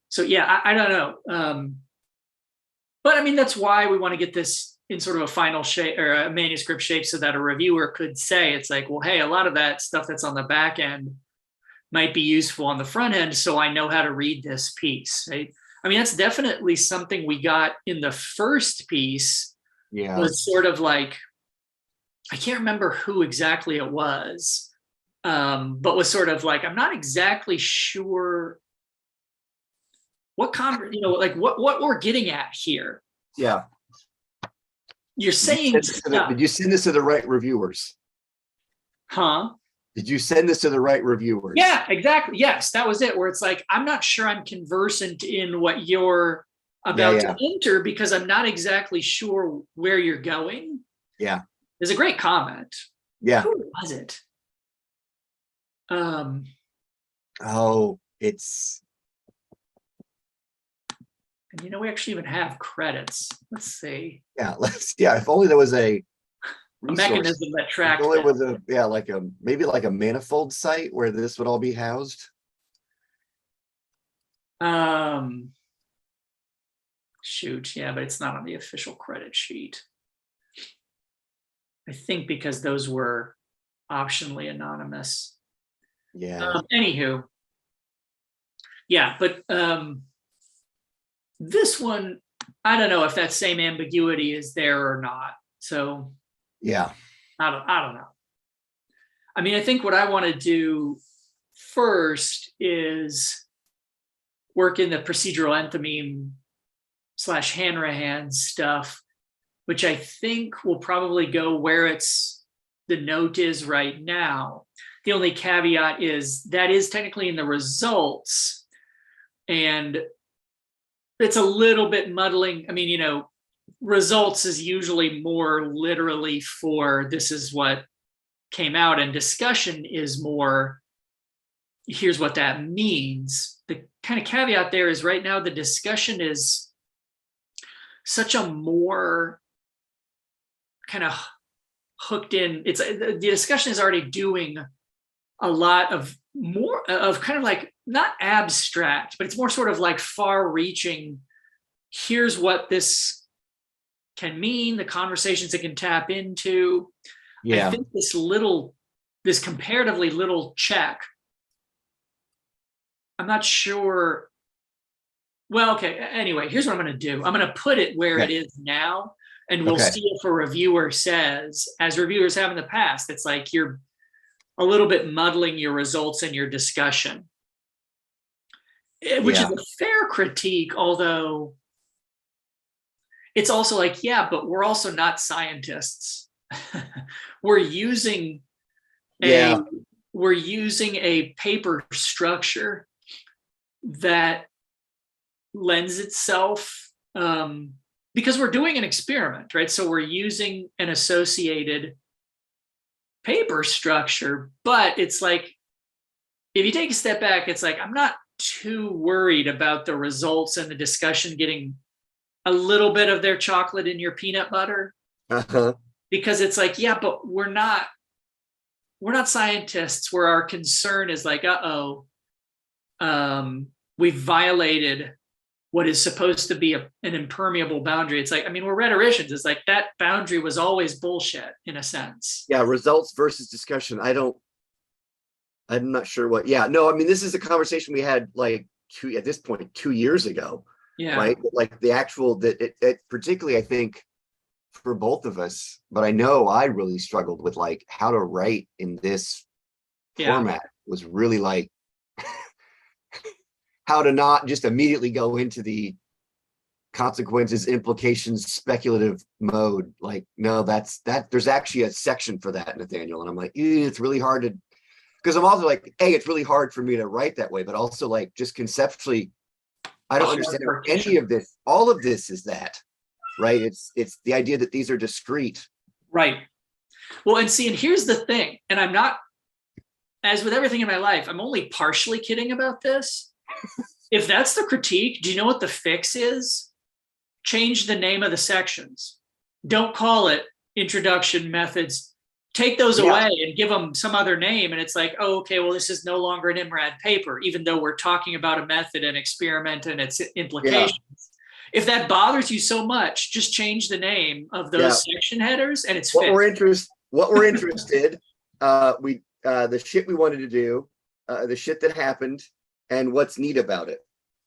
So yeah, I don't know. But I mean, that's why we want to get this in sort of a final shape or a manuscript shape so that a reviewer could say, it's like, well, hey, a lot of that stuff that's on the back end might be useful on the front end, so I know how to read this piece, right? I mean, that's definitely something we got in the first piece. Yeah. Was sort of like, I can't remember who exactly it was, but was sort of like, I'm not exactly sure what like what we're getting at here. Yeah. You're saying, did you send this to the right reviewers? Huh? Did you send this to the right reviewers? Yeah, exactly. Yes, that was it. Where it's like, I'm not sure I'm conversant in what you're about to enter because I'm not exactly sure where you're going. Yeah. There's a great comment. Yeah. Who was it? Oh, it's. And we actually even have credits. Let's see. Yeah, if only there was a mechanism that tracked it was maybe like a manifold site where this would all be housed. Shoot, yeah, but it's not on the official credit sheet. I think because those were optionally anonymous. Yeah. Anywho. Yeah, but this one, I don't know if that same ambiguity is there or not. So yeah, I don't know. I mean, I think what I want to do first is work in the procedural enthymeme / Hanrahan stuff, which I think will probably go where the note is right now. The only caveat is that is technically in the results, and it's a little bit muddling. I mean, results is usually more literally for this is what came out, and discussion is more, here's what that means. The kind of caveat there is right now the discussion is such a more kind of hooked in. It's the discussion is already doing a lot of more of kind of like not abstract, but it's more sort of like far reaching. Here's what this can mean, the conversations it can tap into. Yeah. I think this comparatively little check, I'm not sure. Well, okay. Anyway, here's what I'm going to do. I'm going to put it where it is now, and we'll see if a reviewer says, as reviewers have in the past, it's like you're a little bit muddling your results and your discussion, which is a fair critique, although it's also like, yeah, but we're also not scientists. We're using a paper structure that lends itself, because we're doing an experiment, right? So we're using an associated paper structure, but it's like, if you take a step back, it's like, I'm not too worried about the results and the discussion getting a little bit of their chocolate in your peanut butter. Because it's like, yeah, but we're not scientists where our concern is like, we've violated what is supposed to be an impermeable boundary. It's like, I mean, we're rhetoricians. It's like that boundary was always bullshit in a sense. Yeah, results versus discussion. I'm not sure what. Yeah, no, I mean, this is a conversation we had like 2 years ago. Yeah. Right. Like the actual it particularly, I think, for both of us, but I know I really struggled with like how to write in this format. Was really like how to not just immediately go into the consequences, implications, speculative mode. Like, no, there's actually a section for that, Nathaniel. And I'm like, it's really hard to, because I'm also like, it's really hard for me to write that way, but also like just conceptually, I don't understand how any of this, all of this is that, right? It's the idea that these are discrete. Right. Well, and see, and here's the thing, and I'm not, as with everything in my life, I'm only partially kidding about this. If that's the critique, do you know what the fix is? Change the name of the sections. Don't call it introduction, methods. Take those away and give them some other name. And it's like, oh, okay, well, this is no longer an IMRAD paper, even though we're talking about a method and experiment and its implications. Yeah. If that bothers you so much, just change the name of those section headers and it's what we're interested, the shit we wanted to do, the shit that happened, and what's neat about it.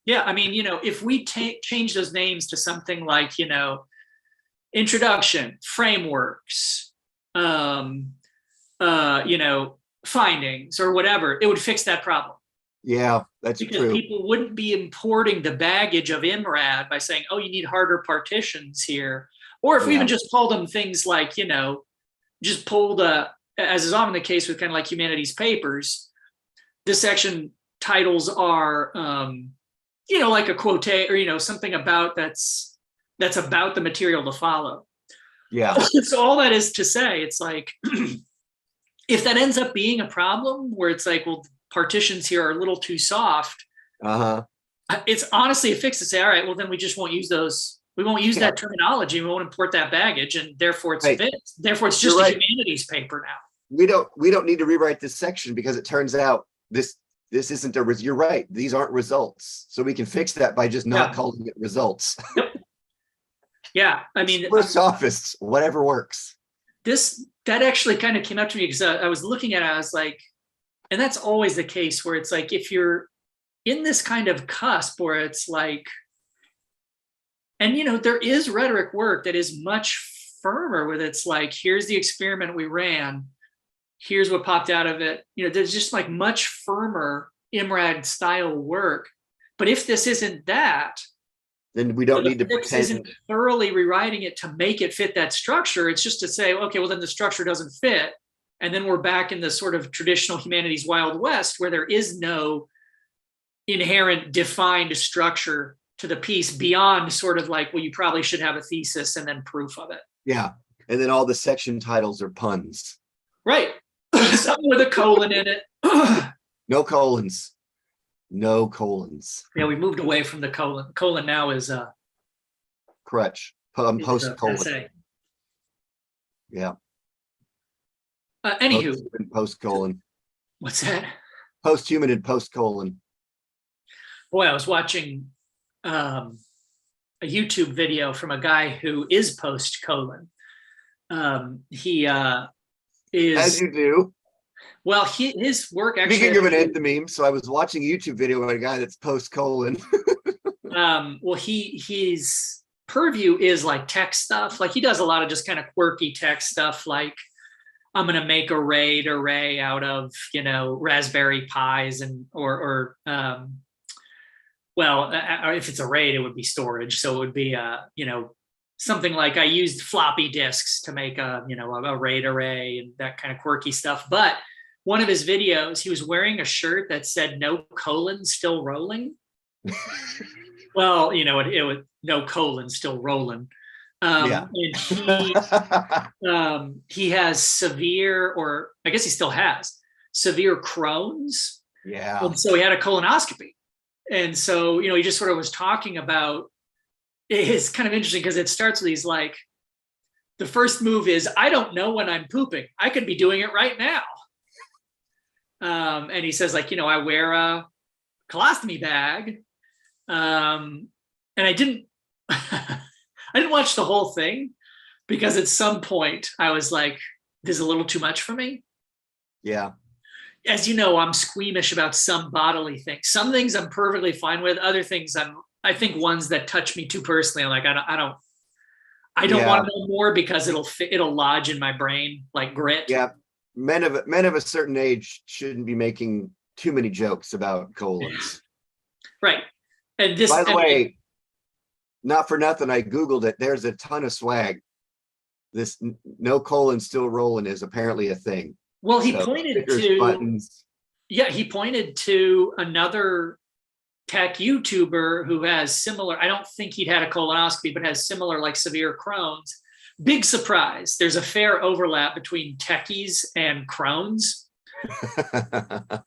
Yeah, I mean, if we change those names to something like, introduction, frameworks, findings or whatever, it would fix that problem. Yeah, that's because true. People wouldn't be importing the baggage of IMRAD by saying, oh, you need harder partitions here. Or if we even just called them things like, just pulled as is often the case with kind of like humanities papers, this section titles are, like a quote or, something about that's about the material to follow. Yeah. So all that is to say, it's like, if that ends up being a problem where it's like, well, partitions here are a little too soft. It's honestly a fix to say, all right, well, then we just won't use those. We won't use that terminology. We won't import that baggage, and therefore it's fixed. Therefore, it's just a humanities paper now. We don't need to rewrite this section because it turns out this isn't a. You're right. These aren't results, so we can fix that by just not calling it results. Yep. Yeah, I mean, we're sophists. Whatever works. That actually kind of came up to me because I was looking at it. I was like, and that's always the case where it's like if you're in this kind of cusp where it's like, and there is rhetoric work that is much firmer with it's like, here's the experiment we ran, here's what popped out of it. There's just like much firmer IMRAD style work. But if this isn't that, then we don't need to pretend. Isn't thoroughly rewriting it to make it fit that structure. It's just to say, okay, well, then the structure doesn't fit. And then we're back in the sort of traditional humanities Wild West where there is no inherent defined structure to the piece beyond sort of like, well, you probably should have a thesis and then proof of it. Yeah. And then all the section titles are puns. Right. Something with a colon in it. No colons. No colons. Yeah, we moved away from the colon. Colon now is crutch. Post colon. Yeah. Anywho. Post colon. What's that? Post-human and post colon. Boy, I was watching a YouTube video from a guy who is post colon. He is, as you do. Well, his work actually. Speaking of an enthymeme, so I was watching a YouTube video of a guy that's post colon. Well, his purview is like tech stuff. Like he does a lot of just kind of quirky tech stuff. Like I'm going to make a RAID array out of Raspberry Pis or if it's a RAID, it would be storage. So it would be something like I used floppy disks to make a RAID array and that kind of quirky stuff. But one of his videos, he was wearing a shirt that said "No colon, still rolling." Well, it would no colon, still rolling. And he has severe, or I guess he still has severe Crohn's. Yeah. And so he had a colonoscopy. And so, he just sort of was talking about, it's kind of interesting because it starts with these like, the first move is, I don't know when I'm pooping. I could be doing it right now. And he says like, I wear a colostomy bag. And I didn't watch the whole thing because at some point I was like, this is a little too much for me. Yeah. As you know, I'm squeamish about some bodily things. Some things I'm perfectly fine with. Other things I think ones that touch me too personally, I'm like, I don't want to know more because it'll lodge in my brain like grit. Yeah. Men of a certain age shouldn't be making too many jokes about colons. Right. And this, by the way, not for nothing, I Googled it. There's a ton of swag. This no colon, still rolling is apparently a thing. Well, he pointed to buttons. Yeah, he pointed to another tech YouTuber who has similar, I don't think he'd had a colonoscopy, but has similar like severe Crohn's. Big surprise. There's a fair overlap between techies and Crohn's.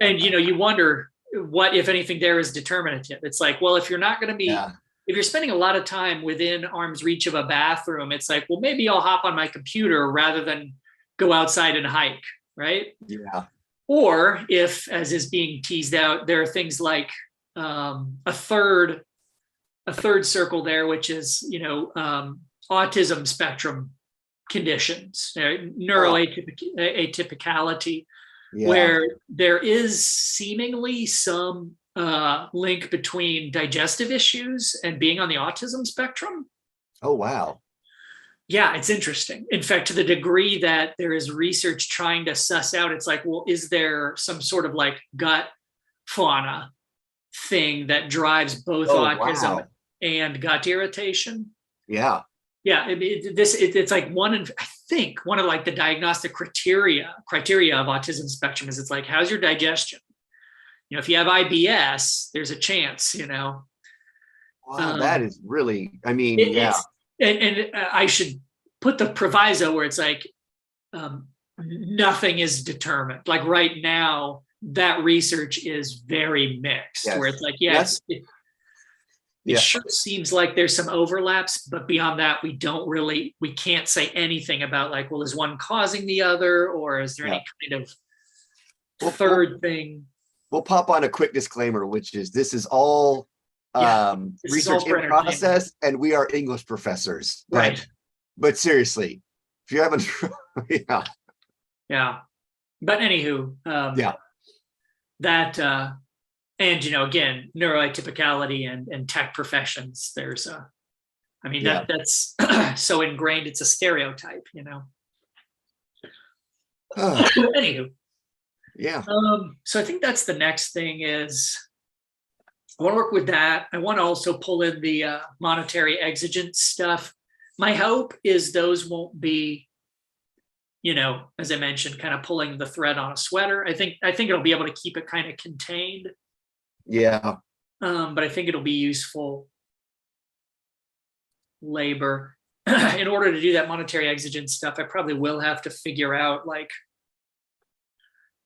And, you wonder what, if anything, there is determinative. It's like, well, if you're not going to be, Yeah. if you're spending a lot of time within arm's reach of a bathroom, it's like, well, maybe I'll hop on my computer rather than go outside and hike, right? Yeah. Or if, as is being teased out, there are things like a third circle there, which is, autism spectrum conditions, neuroatypicality, Yeah. where there is seemingly some link between digestive issues and being on the autism spectrum. Oh, wow. Yeah, it's interesting. In fact, to the degree that there is research trying to suss out, it's like, well, is there some sort of like gut fauna thing that drives both autism wow. and gut irritation? Yeah. Yeah, it's like I think one of like the diagnostic criteria of autism spectrum is, it's like, how's your digestion? If you have IBS, there's a chance, Wow, that is really, I mean, yeah. And I should put the proviso where it's like, nothing is determined. Like right now, that research is very mixed, Yes. where it's like, it sure seems like there's some overlaps, but beyond that, we can't say anything about like, well, is one causing the other, or is there any kind of third thing? We'll pop on a quick disclaimer, which is this is all research in process, and we are English professors. Right. But seriously, if you haven't, yeah. But anywho, that and again, neuroatypicality and tech professions, there's that's so ingrained, it's a stereotype, Anywho. Yeah. So I think that's the next thing is, I want to work with that. I want to also pull in the monetary exigent stuff. My hope is those won't be, as I mentioned, kind of pulling the thread on a sweater. I think it'll be able to keep it kind of contained. Yeah. But I think it'll be useful labor. In order to do that monetary exigent stuff, I probably will have to figure out, like,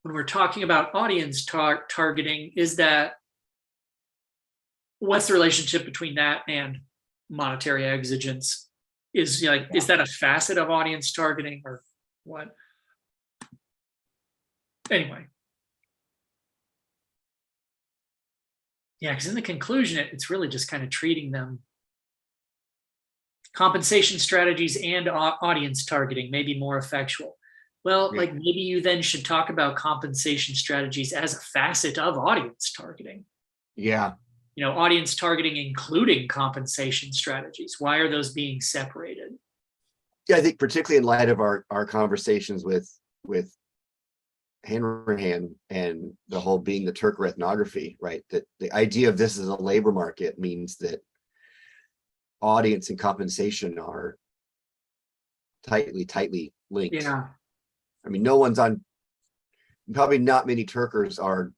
when we're talking about audience targeting, what's the relationship between that and monetary exigence? Is that a facet of audience targeting or what? Anyway. Yeah, because in the conclusion, it's really just kind of treating them compensation strategies and audience targeting may be more effectual. Well, like maybe you then should talk about compensation strategies as a facet of audience targeting. Yeah. Audience targeting, including compensation strategies. Why are those being separated? Yeah, I think particularly in light of our conversations with Hanrahan and the whole being the Turk ethnography, right? That the idea of this as a labor market means that audience and compensation are tightly linked. Yeah. I mean, probably not many Turkers are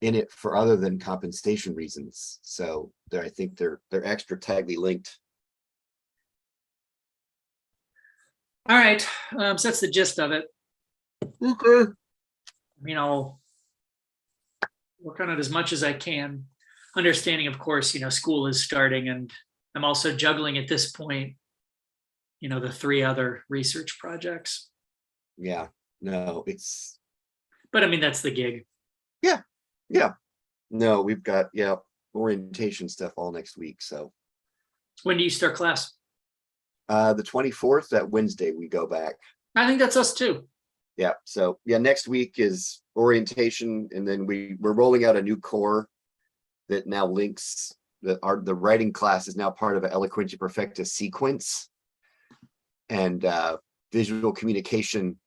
in it for other than compensation reasons. So I think they're extra tightly linked. All right. So that's the gist of it. Okay. I'll work on it as much as I can. Understanding, of course, school is starting, and I'm also juggling at this point, the 3 other research projects. Yeah. No, but that's the gig. Yeah. No, we've got orientation stuff all next week. So when do you start class? The 24th, that Wednesday we go back. I think that's us too. Yeah. So next week is orientation, and then we're rolling out a new core that now links the writing class is now part of an Eloquentia Perfecta sequence, and visual communication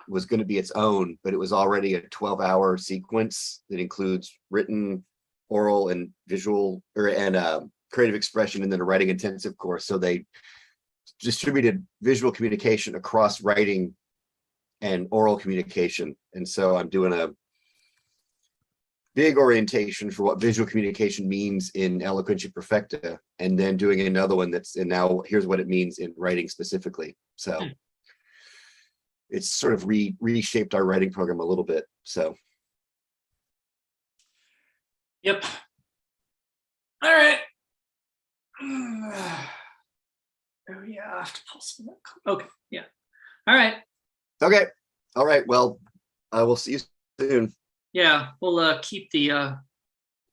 was going to be its own, but it was already a 12-hour sequence that includes written, oral, and visual, and creative expression, and then a writing intensive course. So they distributed visual communication across writing and oral communication. And so I'm doing big orientation for what visual communication means in Eloquentia Perfecta, and then doing another one and now here's what it means in writing specifically. So it's sort of reshaped our writing program a little bit. So. Yep. All right. Oh yeah, I have to pull some. Okay. Yeah. All right. Okay. All right. Well, I will see you soon. Yeah, we'll keep the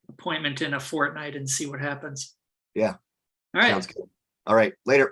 appointment in a fortnight and see what happens. Yeah. All right. Sounds good. All right. Later.